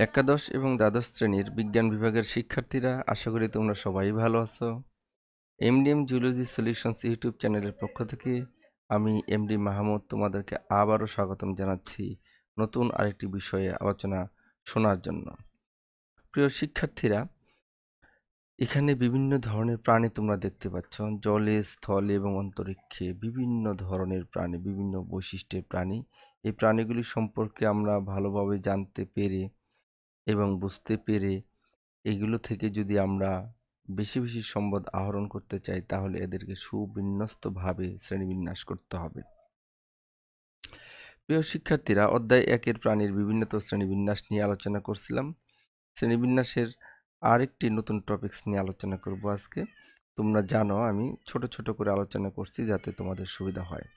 একাদশ এবং দ্বাদশ শ্রেণীর বিজ্ঞান বিভাগের শিক্ষার্থীরা, আশা করি তোমরা সবাই ভালো আছো। এমডিএম জুলজি সলিউশনস ইউটিউব চ্যানেলের পক্ষ থেকে আমি এমডি মাহমুদ তোমাদেরকে আবারও স্বাগতম জানাচ্ছি নতুন আরেকটি বিষয়ে আলোচনা শোনার জন্য। প্রিয় শিক্ষার্থীরা, এখানে বিভিন্ন ধরনের প্রাণী তোমরা দেখতে পাচ্ছ। জলে, স্থলে এবং অন্তরিক্ষে বিভিন্ন ধরনের প্রাণী, বিভিন্ন বৈশিষ্ট্যের প্রাণী। এই প্রাণীগুলি সম্পর্কে আমরা ভালোভাবে জানতে পেরে এবং বুঝতে পেরে এগুলো থেকে যদি আমরা বেশি বেশি সম্পদ আহরণ করতে চাই, তাহলে এদেরকে সুবিন্যস্তভাবে শ্রেণীবিন্যাস করতে হবে। প্রিয় শিক্ষার্থীরা, অধ্যায় 1-এর প্রাণীর বিভিন্ন শ্রেণীবিন্যাস নিয়ে আলোচনা করছিলাম। শ্রেণীবিন্যাসের আরেকটি নতুন টপিকস নিয়ে আলোচনা করব আজকে। তোমরা জানো আমি ছোট ছোট করে আলোচনা করছি যাতে তোমাদের সুবিধা হয়।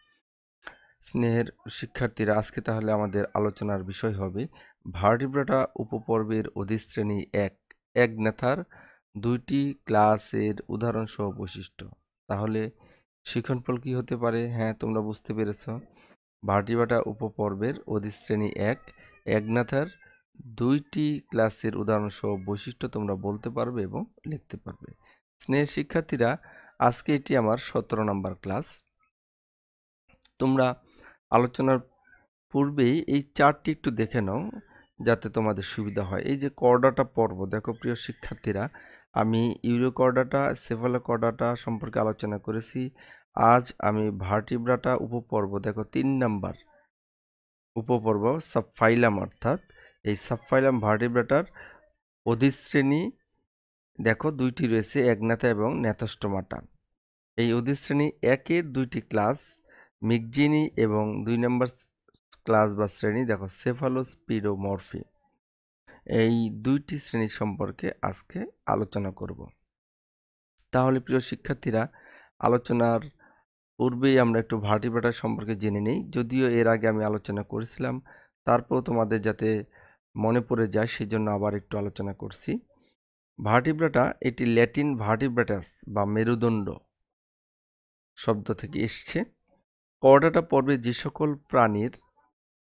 স্নেহের শিক্ষার্থীরা, আজকে তাহলে আমাদের আলোচনার বিষয় হবে ভার্টিব্রাটা উপপর্বের অধিশ্রেণী 1, এগন্যাথার 2টি ক্লাসের উদাহরণসহ বৈশিষ্ট্য। তাহলে শিক্ষণফল কি হতে পারে? হ্যাঁ, তোমরা বুঝতে পেরেছ। ভার্টিব্রাটা উপপর্বের অধিশ্রেণী 1, এগন্যাথার 2টি ক্লাসের উদাহরণসহ বৈশিষ্ট্য তোমরা বলতে পারবে এবং লিখতে পারবে। স্নেহের শিক্ষার্থীরা, আজকে এটি আমার 17 নম্বর ক্লাস। তোমরা আলোচনার পূর্বেই এই চার্টটি একটু দেখে নাও যাতে তোমাদের সুবিধা হয়। এই যে কর্ডাটা পর্ব, দেখো প্রিয় শিক্ষার্থীরা, আমি ইউরোকর্ডাটা, সেফালোকর্ডাটা সম্পর্কে আলোচনা করেছি। আজ আমি ভার্টিব্রাটা উপপর্ব, দেখো 3 নাম্বার উপপর্ব সাবফাইলাম, অর্থাৎ এই সাবফাইলাম ভার্টিব্রাটার অধিশ্রেণী দেখো 2টি রয়েছে, এগন্যাথা এবং ন্যাথস্টোমাটা। এই অধিশ্রেণী 1-এর 2টি ক্লাস মিগজিনি এবং 2 নম্বর ক্লাস বা শ্রেণী দেখো সেফালোস্পিরোমরফি। এই 2টি শ্রেণী সম্পর্কে আজকে আলোচনা করব। তাহলে প্রিয় শিক্ষার্থীরা, আলোচনার পূর্বেই আমরা একটু ভার্টিব্রাটা সম্পর্কে জেনে নেই। যদিও এর আগে আমি আলোচনা করেছিলাম, তারপর তোমাদের যাতে মনে পড়ে যায় সেজন্য আবার একটু আলোচনা করছি। ভার্টিব্রাটা এটি ল্যাটিন ভার্টিব্রাটাস বা মেরুদণ্ড শব্দ থেকে এসছে। কর্ডাটা পর্বে যে সকল প্রাণীর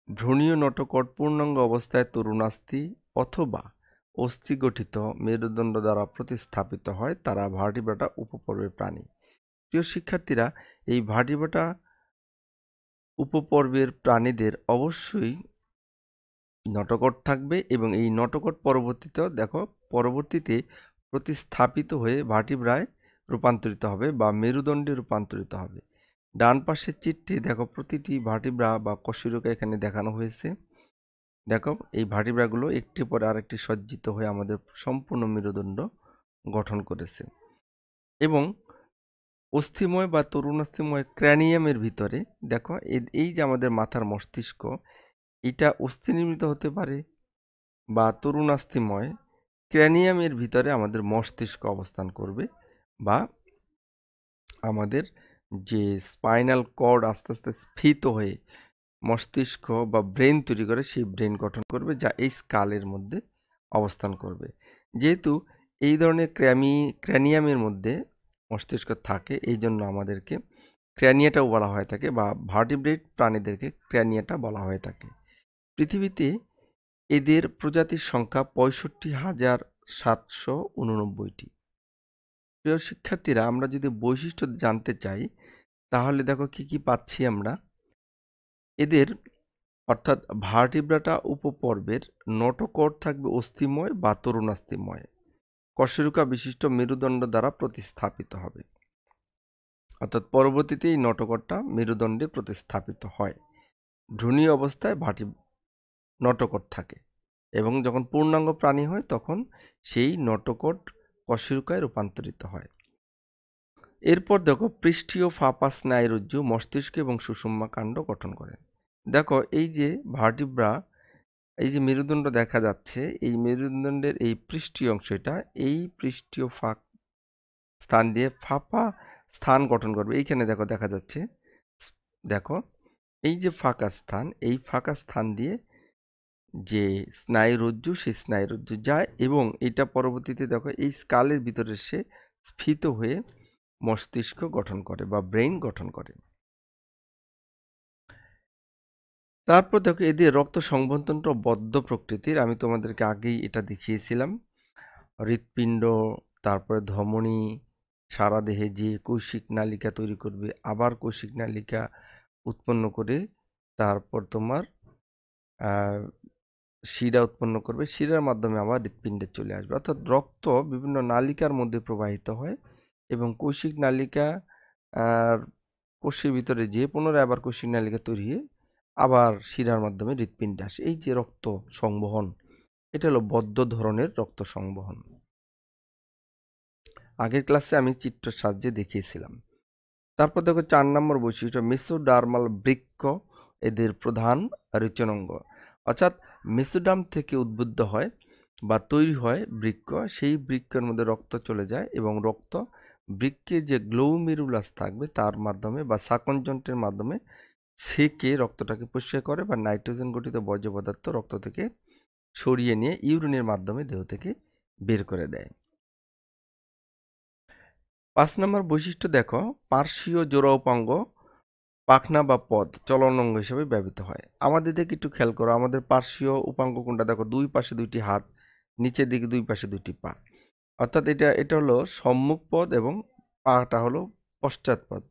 ভ্রূণীয় নটোকট পূর্ণাঙ্গ অবস্থায় তরুণাস্থি অথবা অস্থি গঠিত মেরুদণ্ড দ্বারা প্রতিস্থাপিত হয়, তারা ভার্টিব্রাটা উপপর্বের প্রাণী। প্রিয় শিক্ষার্থীরা, এই ভার্টিব্রাটা উপপর্বের প্রাণীদের অবশ্যই নটোকট থাকবে এবং এই নটোকট পরবর্তীতে প্রতিস্থাপিত হয়ে ভার্টিব্রায় রূপান্তরিত হবে বা মেরুদণ্ডে রূপান্তরিত হবে। ডান পাশের চিত্রে দেখো প্রতিটি ভার্টিব্রা বা কশেরুকা এখানে দেখানো হয়েছে। দেখো এই ভার্টিব্রাগুলো একটি পরে আরেকটি সজ্জিত হয়ে আমাদের সম্পূর্ণ মেরুদণ্ড গঠন করেছে। এবং অস্থিময় বা তরুণাস্থিময় ক্র্যানিয়ামের ভিতরে দেখো এই যে আমাদের মাথার মস্তিষ্ক, এটা অস্থি নির্মিত হতে পারে বা তরুণাস্থিময় ক্র্যানিয়ামের ভিতরে আমাদের মস্তিষ্ক অবস্থান করবে, বা আমাদের যে স্পাইনাল কর্ড আস্তে আস্তে স্ফীত হয়ে মস্তিষ্ক বা ব্রেন তৈরি করে, সেই ব্রেন গঠন করবে যা এই স্কালের মধ্যে অবস্থান করবে। যেহেতু এই ধরনের ক্র্যানিয়ামের মধ্যে মস্তিষ্ক থাকে, এই জন্য আমাদেরকে ক্র্যানিয়াটাও বলা হয়ে থাকে বা ভার্টিব্রেট প্রাণীদেরকে ক্র্যানিয়াটা বলা হয়ে থাকে। পৃথিবীতে এদের প্রজাতির সংখ্যা 65,789টি। প্রিয় শিক্ষার্থীরা, আমরা যদি বৈশিষ্ট্য জানতে চাই তাহলে দেখো কি কি পাচ্ছি আমরা। এদের অর্থাৎ ভার্টিব্রাটা উপপর্বের নটোকট থাকবে অস্থিময় বা তরুণাস্থিময়, কশেরুকা বিশিষ্ট মেরুদণ্ড দ্বারা প্রতিস্থাপিত হবে। অর্থাৎ পরবর্তীতে এই নটোকটটা মেরুদণ্ডে প্রতিস্থাপিত হয়। ভ্রূণীয় অবস্থায় নটোকট থাকে এবং যখন পূর্ণাঙ্গ প্রাণী হয় তখন সেই নটোকট কশেরুকায় রূপান্তরিত হয়। এরপর দেখো পৃষ্ঠীয় ফাঁপা স্নায়ুরজ্জু মস্তিষ্ক এবং সুষুম্না কাণ্ড গঠন করে। দেখো এই যে ভার্টিব্রা, এই যে মেরুদণ্ড দেখা যাচ্ছে, এই মেরুদণ্ডের এই পৃষ্ঠীয় অংশ, এই পৃষ্ঠীয় স্থান দিয়ে ফাঁপা স্থান গঠন করবে। এইখানে দেখো দেখা যাচ্ছে, দেখো এই যে ফাঁকা স্থান, এই ফাঁকা স্থান দিয়ে যে স্নায়ুরজ্জু, সেই স্নায়ুরজ্জু যায় এবং এটা পরবর্তীতে দেখো এই স্কালের ভিতরে সে স্ফীত হয়ে মস্তিষ্ক গঠন করে বা ব্রেইন গঠন করে। তারপর দেখো এদের রক্ত সংবহনতন্ত্র বদ্ধ প্রকৃতির, আমি তোমাদেরকে আগেই এটা দেখিয়েছিলাম। হৃৎপিণ্ড, তারপরে ধমনী, সারা দেহে যে কৈশিক নালিকা তৈরি করবে, আবার কৈশিক নালিকা উৎপন্ন করে তারপর তোমার শিরা উৎপন্ন করবে, শিরার মাধ্যমে আবার হৃৎপিণ্ডে চলে আসবে। অর্থাৎ রক্ত বিভিন্ন নালিকার মধ্যে প্রবাহিত হয় এবং কৈশিক নালিকা আর কোষের ভিতরে যে পুনরায় আবার কৈশিক নালিকা তৈরি হয়ে আবার শিরার মাধ্যমে হৃৎপিণ্ডে আসে। এই যে রক্ত সংবহন, এটা হলো বদ্ধ ধরনের রক্ত সংবহন। আগের ক্লাসে আমি চিত্র সাহায্যে দেখিয়েছিলাম। তারপর দেখো 4 নম্বর বৈশিষ্ট্য, মেসোডার্মাল বৃক্ক এদের প্রধান রেচনাঙ্গ। অর্থাৎ মেসোডার্ম থেকে উদ্বুদ্ধ হয় বা তৈরি হয় বৃক্ক, সেই বৃক্কের মধ্যে রক্ত চলে যায় এবং রক্ত বৃক্কে যে গ্লোমেরুলাস থাকবে তার মাধ্যমে বা সাকনযন্ত্রের মাধ্যমে সেকে রক্তটাকে পরিষ্কার করে বা নাইট্রোজেন গঠিত বর্জ্য পদার্থ রক্ত থেকে সরিয়ে নিয়ে ইউরিনের মাধ্যমে দেহ থেকে বের করে দেয়। 5 নম্বর বৈশিষ্ট্য দেখো, পার্শ্বীয় জোড়া উপাঙ্গ পাখনা বা পদ চলন অঙ্গ হিসেবে ব্যবহৃত হয়। আমাদের দিকে একটু খেয়াল করো, আমাদের পার্শ্বীয় উপাঙ্গ কোনটা দেখো, দুই পাশে দুইটি হাত, নিচের দিকে দুই পাশে দুইটি পা। অর্থাৎ এটা হলো সম্মুখ পদ এবং পাটা হলো পশ্চাৎ পদ,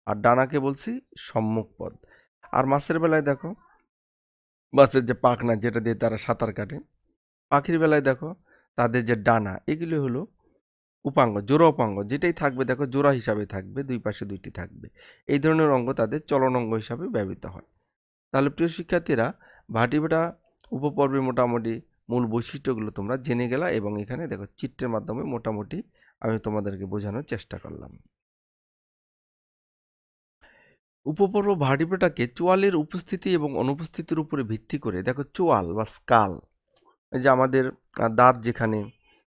আর ডানাকে বলছি সম্মুখ পদ। আর মাছের বেলায় দেখো, মাছের যে পাখনা যেটা দিয়ে তারা সাঁতার কাটে, পাখির বেলায় দেখো তাদের যে ডানা, এগুলি হলো উপাঙ্গ, জোড়া উপাঙ্গ, যেটাই থাকবে দেখো জোড়া হিসাবে থাকবে, দুই পাশে দুইটি থাকবে। এই ধরনের অঙ্গ তাদের চলন অঙ্গ হিসাবে ব্যবহৃত হয়। তাহলে প্রিয় শিক্ষার্থীরা, ভার্টিব্রেটা উপপর্বে মোটামুটি মূল বৈশিষ্ট্যগুলো তোমরা জেনে গেলা এবং এখানে দেখো চিত্রের মাধ্যমে মোটামুটি আমি তোমাদেরকে বোঝানোর চেষ্টা করলাম। উপপর্ব ভার্টিব্রেটাকে চোয়ালের উপস্থিতি এবং অনুপস্থিতির উপরে ভিত্তি করে দেখো চোয়াল বা স্কাল, এই যে আমাদের দাঁত যেখানে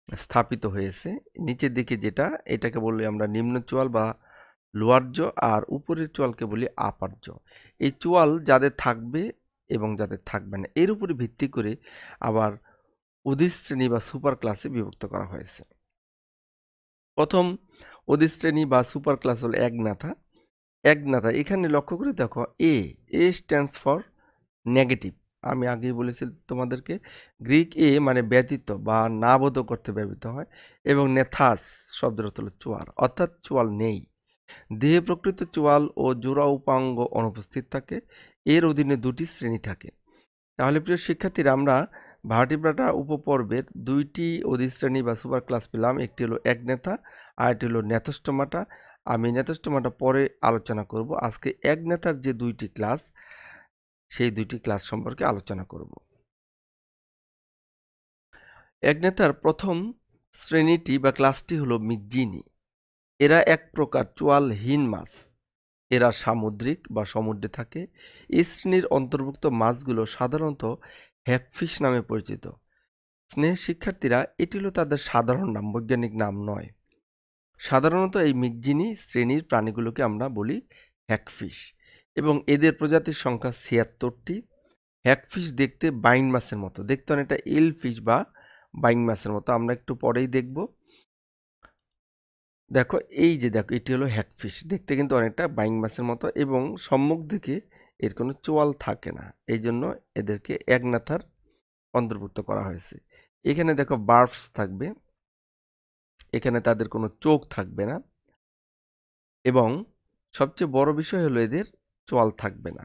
স্থাপিত হয়েছে নিচের দিকে যেটা, এটাকে বলি আমরা নিম্ন চোয়াল বা লোয়ার জ, আর উপরের চোয়ালকে বলি আপার জ। এই চোয়াল যাদের থাকবে এবং যাদের থাকবে না, এর উপরে ভিত্তি করে আবার অধিশ্রেণী বা সুপার ক্লাসে বিভক্ত করা হয়েছে। প্রথম অধিশ্রেণী বা সুপার ক্লাস হলো একনাথা। একনাথা এখানে লক্ষ্য করে দেখো, এ স্ট্যান্ডস ফর নেগেটিভ। আমি আগেই বলেছি তোমাদেরকে, গ্রিক এ মানে ব্যতীত বা না বোধ করতে ব্যবহৃত হয়, এবং নেথাস শব্দের অর্থ হলো চোয়াল, অর্থাৎ চোয়াল নেই। দেহে প্রকৃত চোয়াল ও জোড়া উপাঙ্গ অনুপস্থিত থাকে। এর অধীনে দুটি শ্রেণী থাকে। তাহলে প্রিয় শিক্ষার্থীরা, আমরা ভার্টিব্রাটা উপপর্বের দুইটি অধিশ্রেণী বা সুপার ক্লাস পেলাম। একটি হলো একনেথা আর একটি হলো নেথস্টোমাটা। আমি নেথস্টোমাটা পরে আলোচনা করব। আজকে একনেথার যে দুইটি ক্লাস, সেই দুইটি ক্লাস সম্পর্কে আলোচনা করব। একনেথার প্রথম শ্রেণীটি বা ক্লাসটি হলো মিজ্জিনি। এরা এক প্রকার চোয়ালহীন মাছ। এরা সামুদ্রিক বা সমুদ্রে থাকে। এই শ্রেণীর অন্তর্ভুক্ত মাছগুলো সাধারণত হ্যাগফিশ নামে পরিচিত। স্নেহের শিক্ষার্থীরা, এটি হলো তাদের সাধারণ নাম, বৈজ্ঞানিক নাম নয়। সাধারণত এই মিগজিনি শ্রেণীর প্রাণীগুলোকে আমরা বলি হ্যাগফিশ এবং এদের প্রজাতির সংখ্যা ৭৬টি। হ্যাগফিশ দেখতে বাইন মাছের মতো, দেখতে অনেকটা এল ফিশ বা বাইন মাছের মতো, আমরা একটু পরেই দেখব। দেখো এই যে দেখো, এটি হলো হ্যাগফিশ, দেখতে কিন্তু অনেকটা বাইং মাছের মতো এবং সম্মুখ দিকে এর কোনো চোয়াল থাকে না, এই জন্য এদেরকে একনাথার অন্তর্ভুক্ত করা হয়েছে। এখানে দেখো বার্বস থাকবে, এখানে তাদের কোনো চোখ থাকবে না এবং সবচেয়ে বড় বিষয় হলো এদের চোয়াল থাকবে না।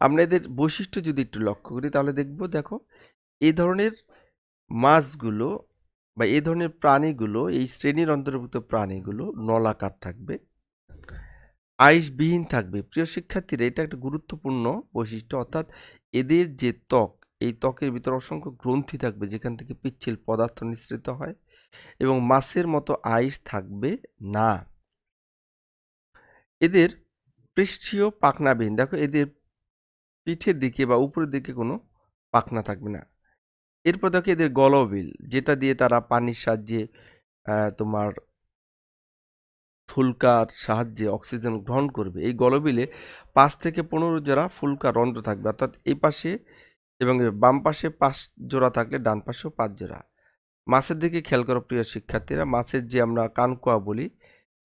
আমরা এদের বৈশিষ্ট্য যদি একটু লক্ষ্য করি তাহলে দেখব, দেখো এই ধরনের মাছগুলো বা এই ধরনের প্রাণীগুলো, এই শ্রেণীর অন্তর্ভুক্ত প্রাণীগুলো নলাকার থাকবে, আইসবিহীন থাকবে। প্রিয় শিক্ষার্থীরা, এটা একটা গুরুত্বপূর্ণ বৈশিষ্ট্য, অর্থাৎ এদের যে ত্বক, এই ত্বকের ভিতরে অসংখ্য গ্রন্থি থাকবে যেখান থেকে পিচ্ছিল পদার্থ নিঃসৃত হয় এবং মাছের মতো আইস থাকবে না। এদের পৃষ্ঠীয় পাখনাবিহীন, দেখো এদের পিঠের দিকে বা উপরের দিকে কোনো পাখনা থাকবে না। এরপর দেখো এদের গলবিল, যেটা দিয়ে তারা পানির সাহায্যে তোমার ফুলকার সাহায্যে অক্সিজেন গ্রহণ করবে। এই গলবিলে 5 থেকে 15 জোড়া ফুলকা রন্ধ্র থাকবে, অর্থাৎ এই পাশে এবং বাম পাশে 5 জোড়া থাকলে ডান পাশেও 5 জোড়া। মাছের দিকে খেয়াল করো প্রিয় শিক্ষার্থীরা, মাছের যে আমরা কানকোয়া বলি,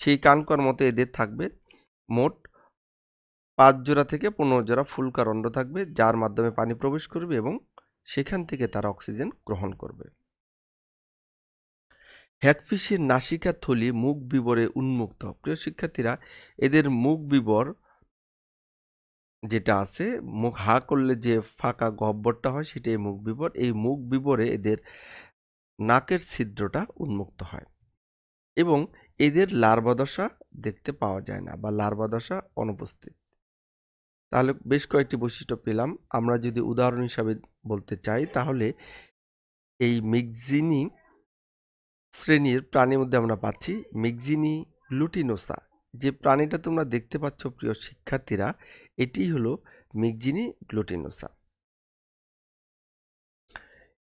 সেই কানকোয়ার মতো এদের থাকবে মোট 5 জোড়া থেকে 15 জোড়া ফুলকা রন্ধ্র থাকবে, যার মাধ্যমে পানি প্রবেশ করবে এবং সেখান থেকে তারা অক্সিজেন গ্রহণ করবে। হ্যাগফিশের নাসিকা থলি মুখ বিবরে উন্মুক্ত। প্রিয় শিক্ষার্থীরা, এদের মুখ বিবর যেটা আছে, মুখ হা করলে যে ফাঁকা গহ্বরটা হয় সেটাই মুখ বিবর। এই মুখ বিবরে এদের নাকের ছিদ্রটা উন্মুক্ত হয় এবং এদের লার্ভা দশা দেখতে পাওয়া যায় না বা লার্ভা দশা অনুপস্থিত। তাহলে বেশ কয়েকটি বৈশিষ্ট্য পেলাম। আমরা যদি উদাহরণ হিসাবে বলতে চাই, তাহলে এই মিক্সিনি শ্রেণীর প্রাণীর মধ্যে আমরা পাচ্ছি মিক্সিনি গ্লুটিনোসা। যে প্রাণীটা তোমরা দেখতে পাচ্ছ প্রিয় শিক্ষার্থীরা, এটি হলো মিক্সিনি গ্লুটিনোসা।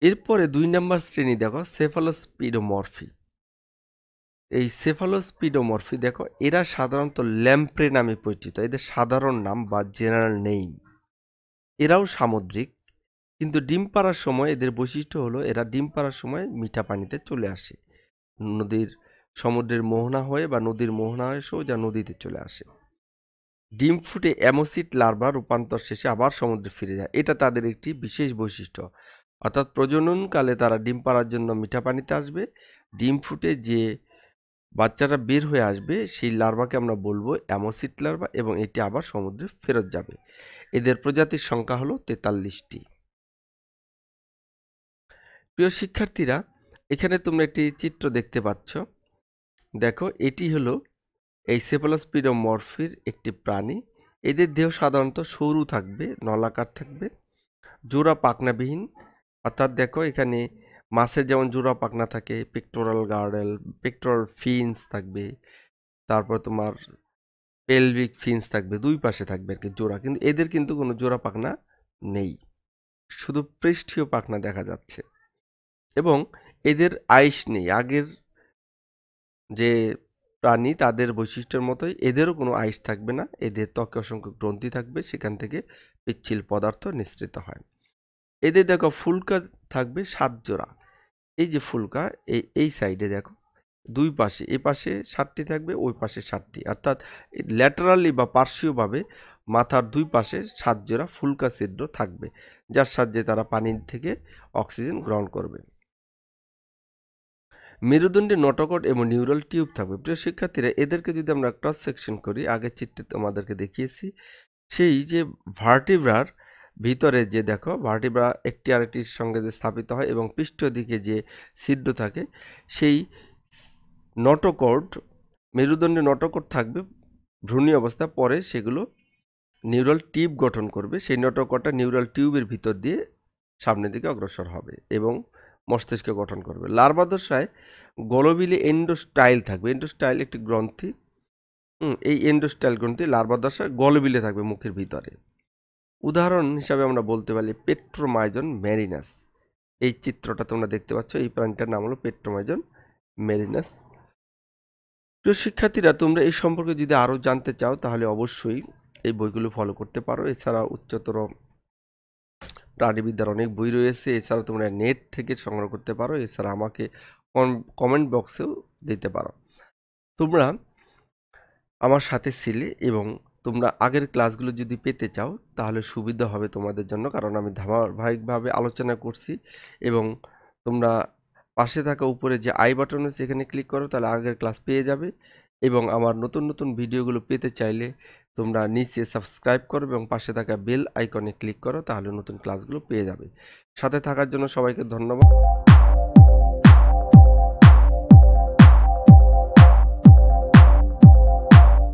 এরপরে 2 নম্বর শ্রেণী দেখো, সেফালোস্পিডোমরফি। এই সেফালোস্পিডোমরফি দেখো, এরা সাধারণত ল্যাম্প্রে নামে পরিচিত। এদের সাধারণ নাম বা জেনারেল নেম। এরাও সামুদ্রিক, কিন্তু ডিম পাড়ার সময় এদের বৈশিষ্ট্য হলো এরা ডিম পাড়ার সময় মিঠা পানিতে চলে আসে। সমুদ্রের মোহনা হয়ে বা নদীর মোহনা হয়ে সোজা নদীতে চলে আসে। ডিম ফুটে অ্যামোসিট লার্ভা রূপান্তর শেষে আবার সমুদ্রে ফিরে যায়। এটা তাদের একটি বিশেষ বৈশিষ্ট্য। অর্থাৎ প্রজননকালে তারা ডিম পাড়ার জন্য মিঠা পানিতে আসবে। ডিম ফুটে যে বাচ্চাটা বের হয়ে আসবে সেই লার্ভাকে আমরা বলবো অ্যামোসিট লার্ভা এবং এটি আবার সমুদ্রে ফেরত যাবে। এদের প্রজাতির সংখ্যা হলো 43টি। প্রিয় শিক্ষার্থীরা, এখানে তোমরা একটি চিত্র দেখতে পাচ্ছ। দেখো, এটি হলো এই সেফালোস্পিডোমরফির একটি প্রাণী। এদের দেহ সাধারণত সরু থাকবে, নলাকার থাকবে, জোড়া পাখনাবিহীন। অর্থাৎ দেখো, এখানে মাছের যেমন জোড়া পাখনা থাকে, পেক্টোরাল গার্ডেল, পেক্টোরাল ফিন্স থাকবে, তারপর তোমার পেলভিক ফিন্স থাকবে, দুই পাশে থাকবে আর কি জোড়া, কিন্তু এদের কিন্তু কোনো জোড়া পাখনা নেই, শুধু পৃষ্ঠীয় পাখনা দেখা যাচ্ছে। এবং এদের আইস নেই। আগের যে প্রাণী তাদের বৈশিষ্ট্যের মতোই এদেরও কোনো আইস থাকবে না। এদের ত্বকে অসংখ্য গ্রন্থি থাকবে, সেখান থেকে পিচ্ছিল পদার্থ নিঃসৃত হয়। এদের দেখো ফুলকা থাকবে 7 জোড়া। এই যে ফুলকা, এই সাইডে দেখো, দুই পাশে, এ পাশে 7টি থাকবে, ওই পাশে 7টি, অর্থাৎ ল্যাটারালি বা পার্শ্বীয়ভাবে মাথার দুই পাশে 7 জোড়া ফুলকা ছিদ্র থাকবে, যার সাহায্যে তারা পানির থেকে অক্সিজেন গ্রহণ করবে। মেরুদণ্ডে নটোকট এবং নিউরাল টিউব থাকবে। প্রিয় শিক্ষার্থীরা, এদেরকে যদি আমরা ক্রস সেকশন করি, আগের চিত্রে তোমাদেরকে দেখিয়েছি, সেই যে ভার্টিব্রার ভিতরে যে দেখো, ভার্টিব্রা একটি আরেকটির সঙ্গে যে স্থাপিত হয় এবং পৃষ্ঠ দিকে যে ছিদ্র থাকে, সেই নটোকট, মেরুদণ্ডে নটোকট থাকবে ভ্রূণী অবস্থা, পরে সেগুলো নিউরাল টিউব গঠন করবে। সেই নটোকটটা নিউরাল টিউবের ভিতর দিয়ে সামনের দিকে অগ্রসর হবে এবং মস্তিষ্ক গঠন করবে। লার্ভা দশায় গলবিলে এন্ডোস্টাইল থাকবে। এন্ডোস্টাইল একটি গ্রন্থি। এই এন্ডোস্টাইল গ্রন্থি লার্ভা দশায় গলবিলে থাকবে মুখের ভিতরে। উদাহরণ হিসাবে আমরা বলতে পারি পেট্রোমাইজন ম্যারিনাস। এই চিত্রটা তোমরা দেখতে পাচ্ছ, এই প্রাণীটার নাম হলো পেট্রোমাইজন ম্যারিনাস। প্রিয় শিক্ষার্থীরা, তোমরা এই সম্পর্কে যদি আরও জানতে চাও তাহলে অবশ্যই এই বইগুলো ফলো করতে পারো। এছাড়া উচ্চতর প্রাণীবিদ্যার অনেক বই রয়েছে। এছাড়া তোমরা নেট থেকে সংগ্রহ করতে পারো। এছাড়া আমাকে কমেন্ট বক্সেও দিতে পারো। তোমরা আমার সাথে ছিলে এবং তোমরা আগের ক্লাসগুলো যদি পেতে চাও তাহলে সুবিধা হবে তোমাদের জন্য, কারণ আমি ধারাবাহিকভাবে আলোচনা করছি। এবং তোমরা পাশে থাকা উপরে যে আই বাটন আছে এখানে ক্লিক করো, তাহলে আগের ক্লাস পেয়ে যাবে। এবং আমার নতুন নতুন ভিডিওগুলো পেতে চাইলে তোমরা নিচে সাবস্ক্রাইব করো এবং পাশে থাকা বেল আইকনে ক্লিক করো, তাহলে নতুন ক্লাসগুলো পেয়ে যাবে। সাথে থাকার জন্য সবাইকে ধন্যবাদ।